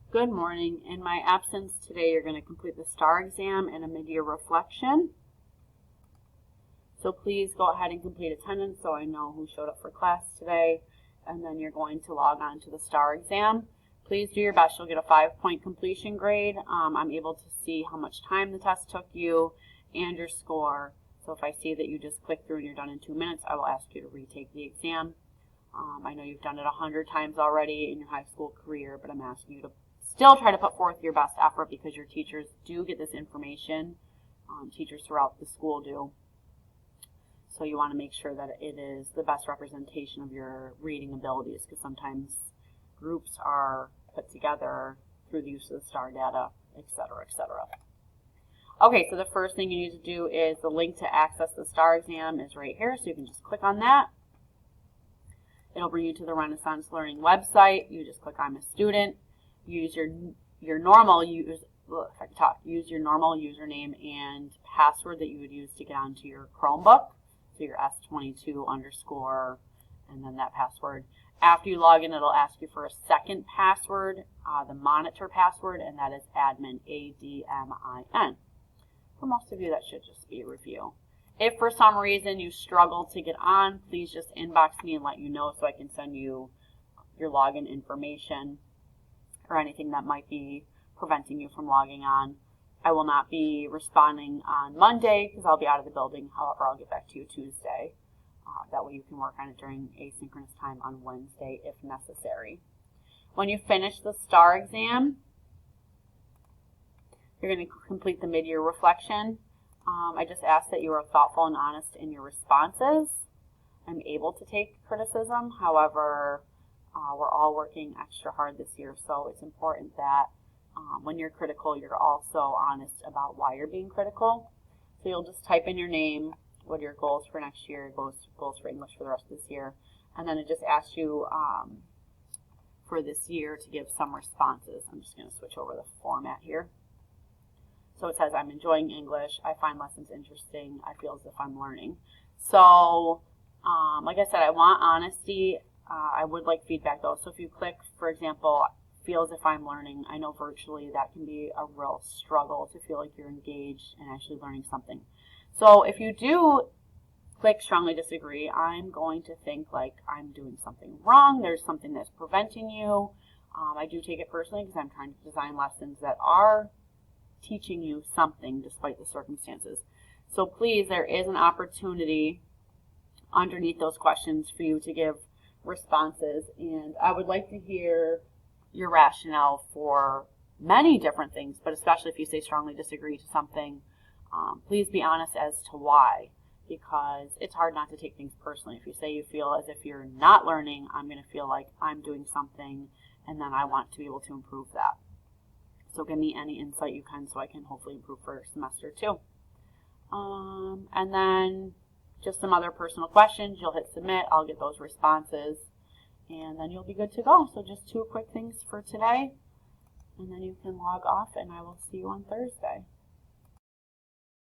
Good morning. In my absence today, you're going to complete the STAR exam and a mid-year reflection. So please go ahead and complete attendance so I know who showed up for class today. And then you're going to log on to the STAR exam. Please do your best. You'll get a 5-point completion grade. I'm able to see how much time the test took you and your score. So if I see that you just click through and you're done in 2 minutes, I will ask you to retake the exam. I know you've done it 100 times already in your high school career, but I'm asking you to still try to put forth your best effort because your teachers do get this information. Teachers throughout the school do. So you want to make sure that it is the best representation of your reading abilities, because sometimes groups are put together through the use of the STAR data, etc., etc. Okay, so the first thing you need to do is the link to access the STAR exam is right here, so you can just click on that. It'll bring you to the Renaissance Learning website. You just click I'm a student. Use your normal use your normal username and password that you would use to get onto your Chromebook. So your S22 underscore and then that password. After you log in, it'll ask you for a second password, the monitor password, and that is admin, A-D-M-I-N. For most of you, that should just be a review. If for some reason you struggle to get on, please just inbox me and let you know so I can send you your login information or anything that might be preventing you from logging on. I will not be responding on Monday because I'll be out of the building. However, I'll get back to you Tuesday. That way you can work on it during asynchronous time on Wednesday if necessary. When you finish the STAR exam, you're going to complete the mid-year reflection. I just ask that you are thoughtful and honest in your responses. I'm able to take criticism. However, we're all working extra hard this year, so it's important that when you're critical, you're also honest about why you're being critical. So you'll just type in your name, what are your goals for next year, goals for English for the rest of this year, and then it just asks you for this year to give some responses. I'm just going to switch over the format here. So it says, I'm enjoying English, I find lessons interesting, I feel as if I'm learning. So, like I said, I want honesty. I would like feedback though. So if you click, for example, feel as if I'm learning, I know virtually that can be a real struggle to feel like you're engaged and actually learning something. So if you do click strongly disagree, I'm going to think like I'm doing something wrong. There's something that's preventing you. I do take it personally because I'm trying to design lessons that are teaching you something despite the circumstances. So please, there is an opportunity underneath those questions for you to give responses, and I would like to hear your rationale for many different things, but especially if you say strongly disagree to something, please be honest as to why, because it's hard not to take things personally. If you say you feel as if you're not learning, I'm going to feel like I'm doing something and then I want to be able to improve that. So give me any insight you can so I can hopefully improve for semester 2. And then just some other personal questions. You'll hit submit. I'll get those responses. And then you'll be good to go. So just 2 quick things for today. And then you can log off and I will see you on Thursday.